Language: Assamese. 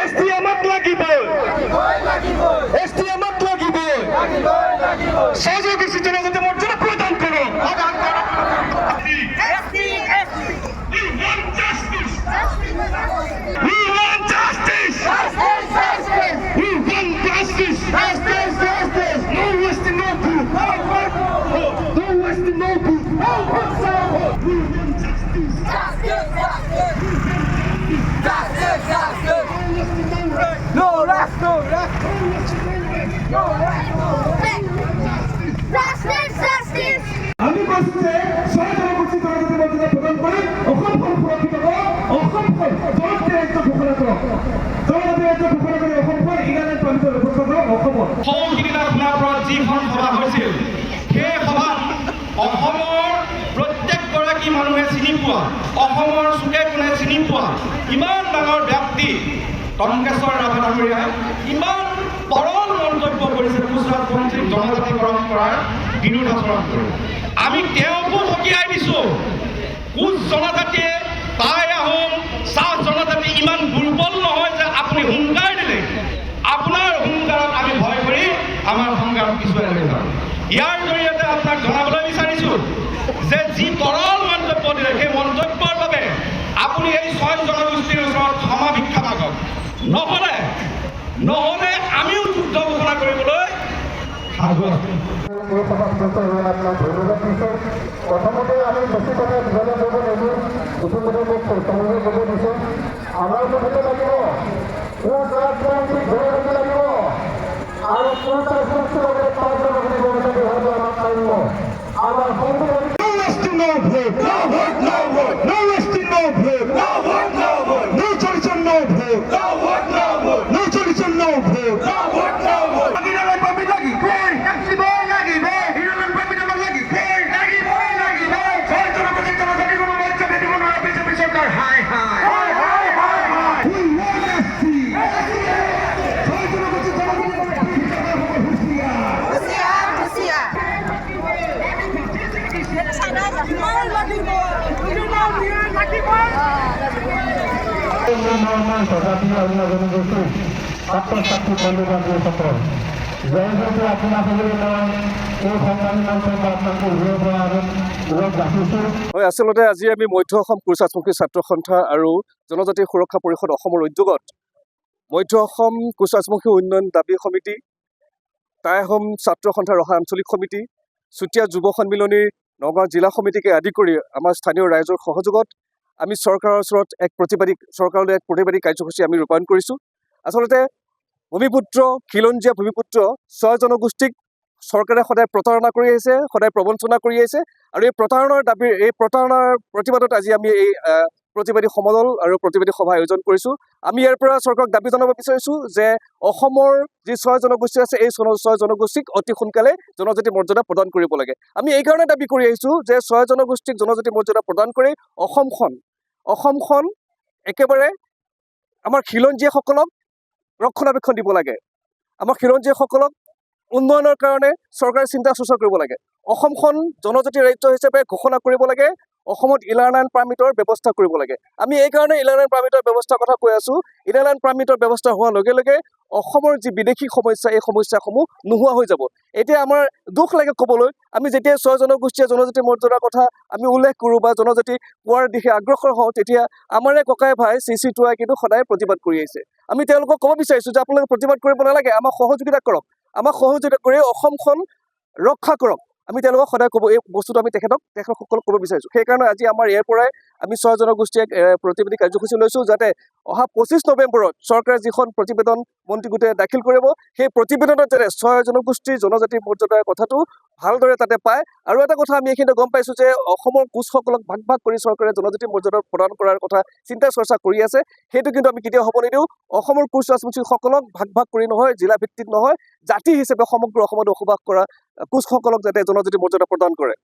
STMত লাগিবই STMত লাগিবই সহযোগী জনজাতি মৰ্যাদা প্ৰদান কৰক We want justice. We want justice. No wasting no food. No wasting no food. We want justice. No rest, no rest. Justice! আমি কৈছো যে ছয় জনগোষ্ঠী জনজাতি মৰ্যাদা প্ৰদান কৰি অসমখন সুৰক্ষিত কৰক অসমখন জনজাতি ৰাজ্য ঘোষণা কৰক জনজাতি ৰাজ্য ঘোষণা কৰি অসমখন ইংৰাজী পাৰ্মিটৰ ব্যৱস্থা কৰক অসমত সৌদিনা শুনাৰ পৰা যিখন সভা হৈছিল সেই সভাত অসমৰ প্ৰত্যেকগৰাকী মানুহে চিনি পোৱা অসমৰ চুকে কোণে চিনি পোৱা ইমান ডাঙৰ ব্যক্তি টংকেশ্বৰ ৰাভা ডাঙৰীয়াই ইমান পৰম মন্তব্য কৰিছে গুজৰাট মন্ত্ৰীক জনজাতিকৰণ কৰাৰ বিৰোধাচৰণ কৰি আমি তেওঁকো সকীয়াই দিছোঁ কোচ জনজাতিয়ে টাই আহোম চাহ জনজাতি ইমান দুৰ্বল নহয় যে আপুনি হুংকাৰ দিলে আপোনাৰ হুংকাৰত আমি ভয় কৰি আমাৰ সংগ্ৰাম পিছুৱাই লৈ যাওঁ ইয়াৰ জৰিয়তে আপোনাক জনাবলৈ বিচাৰিছোঁ যে যি তৰল মন্তব্য দিলে সেই মন্তব্যৰ বাবে আপুনি এই ছয় জনগোষ্ঠীৰ ওচৰত ক্ষমা ভিক্ষা মাগক নহ'লে আমিও যুদ্ধ ঘোষণা কৰিবলৈ সাজু আছোঁ প্ৰথমতে আমি বেছি কথা দীঘলীয়া কৰিব নিদিওঁ ইতিমধ্যে মোক তেওঁলোকে ক'ব দিছে আমাৰ মুঠতে লাগিব সুস্বাস্থ্যমন্ত্ৰী ঘূৰি দিব লাগিব আৰু সুস্বাস্থ্যমন্ত্ৰীৰ বাবে পাঁচ জনগোষ্ঠী ব্যৱস্থা বিভাগে আমাক পাৰিব আমাৰ সংবিধান No wasting no vote. No vote, no vote. No wasting no vote. No vote, no vote. No solution, no vote. No vote, no vote. No solution, no vote. No vote, no vote. Hiralan permit lagi. Hey, taxiboy lagi. Hey, hiralan permit naman lagi. Hey, taxiboy lagi. Hey, soy jনগোষ্ঠী জনজাতি কোনো মঞ্চ বেদিব নোৱাৰা বিজেপি চৰকাৰ হাই হাই হাই হাই হাই হাই We want justice. soy জনগোষ্ঠী জনজাতি কোনো হুঁশিয়ার প্ৰজাতি অন্য জনগোষ্ঠী ছাত্ৰ ছাত্ৰী বন্ধুবান্ধৱীসকল জয়যুক্তি আপোনাৰ সবৰে মই এই সংগ্ৰামী মঞ্চৰ পৰা আপোনালোকে উলিয়াই পৰা আৰু উল্লেখ ৰাখিছোঁ হয় আচলতে আজি আমি মধ্য অসম কোচ ৰাজবংশী ছাত্ৰ সন্থা আৰু জনজাতি সুৰক্ষা পৰিষদ অসমৰ উদ্যোগত মধ্য অসম কোচ ৰাজবংশী উন্নয়ন দাবী সমিতি টাই আহোম ছাত্ৰ সন্থা ৰহা আঞ্চলিক সমিতি চুতীয়া যুৱ সন্মিলনীৰ নগাঁও জিলা সমিতিকে আদি কৰি আমাৰ স্থানীয় ৰাইজৰ সহযোগত আমি চৰকাৰৰ ওচৰত চৰকাৰলৈ এক প্ৰতিবাদী কাৰ্যসূচী আমি ৰূপায়ণ কৰিছোঁ আচলতে ভূমিপুত্ৰ খিলঞ্জীয়া ভূমিপুত্ৰ ছয় জনগোষ্ঠীক চৰকাৰে সদায় প্ৰতাৰণা কৰি আহিছে সদায় প্ৰবঞ্চনা কৰি আহিছে আৰু এই প্ৰতাৰণাৰ প্ৰতিবাদত আজি আমি এই প্ৰতিবাদী সমদল আৰু প্ৰতিবাদী সভা আয়োজন কৰিছোঁ আমি ইয়াৰ পৰা চৰকাৰক দাবী জনাব বিচাৰিছোঁ যে অসমৰ যি ছয় জনগোষ্ঠী আছে এই ছয় জনগোষ্ঠীক অতি সোনকালে জনজাতি মৰ্যাদা প্ৰদান কৰিব লাগে আমি এই কাৰণে দাবী কৰি আহিছোঁ যে ছয় জনগোষ্ঠীক জনজাতি মৰ্যাদা প্ৰদান কৰি অসমখন একেবাৰে আমাৰ খিলঞ্জীয়াসকলক ৰক্ষণাবেক্ষণ দিব লাগে আমাৰ খিলঞ্জীয়াসকলক উন্নয়নৰ কাৰণে চৰকাৰে চিন্তা চৰ্চা কৰিব লাগে অসমখন জনজাতি ৰাজ্য হিচাপে ঘোষণা কৰিব লাগে অসমত ইলাৰ্ণ পাৰ্মিটৰ ব্যৱস্থা কৰিব লাগে আমি এই কাৰণে ইলাৰ্ণ পাৰ্মিটৰ ব্যৱস্থাৰ কথা কৈ আছোঁ ইলাৰ্ণ পাৰ্মিটৰ ব্যৱস্থা হোৱাৰ লগে লগে অসমৰ যি বিদেশী সমস্যা এই সমস্যাসমূহ নোহোৱা হৈ যাব এতিয়া আমাৰ দুখ লাগে ক'বলৈ আমি যেতিয়া ছয় জনগোষ্ঠীয়ে জনজাতি মৰ্যাদাৰ কথা আমি উল্লেখ কৰোঁ বা জনজাতি পোৱাৰ দিশে অগ্ৰসৰ হওঁ তেতিয়া আমাৰে ককাই ভাই CC2I কিন্তু সদায় প্ৰতিবাদ কৰি আহিছে আমি তেওঁলোকক ক'ব বিচাৰিছোঁ যে আপোনালোকে প্ৰতিবাদ কৰিব নালাগে আমাক সহযোগিতা কৰক আমাক সহযোগিতা কৰি অসমখন ৰক্ষা কৰক আমি তেওঁলোকক সদায় ক'ব এই বস্তুটো আমি তেখেতসকলক ক'ব বিচাৰিছোঁ সেইকাৰণে আজি আমাৰ ইয়াৰ পৰাই আমি ছয় জনগোষ্ঠীয়ে প্ৰতিবাদী কাৰ্যসূচী লৈছোঁ যাতে অহা 25 নৱেম্বৰত চৰকাৰে যিখন প্ৰতিবেদন মন্ত্ৰী গোটে দাখিল কৰিব সেই প্ৰতিবেদনত যাতে ছয় জনগোষ্ঠীৰ জনজাতি মৰ্যাদাৰ কথাটো ভালদৰে তাতে পায় আৰু এটা কথা আমি এইখিনিতে গম পাইছোঁ যে অসমৰ কোচসকলক ভাগ কৰি চৰকাৰে জনজাতি মৰ্যাদা প্ৰদান কৰাৰ কথা চিন্তা চৰ্চা কৰি আছে সেইটো কিন্তু আমি কেতিয়াও হ'ব নিদিওঁ অসমৰ কোচ ৰাজবংশীসকলক ভাগ কৰি নহয় জিলা ভিত্তিত নহয় জাতি হিচাপে সমগ্ৰ অসমত বসবাস কৰা কোচসকলক যাতে জনজাতি মৰ্যাদা প্ৰদান কৰে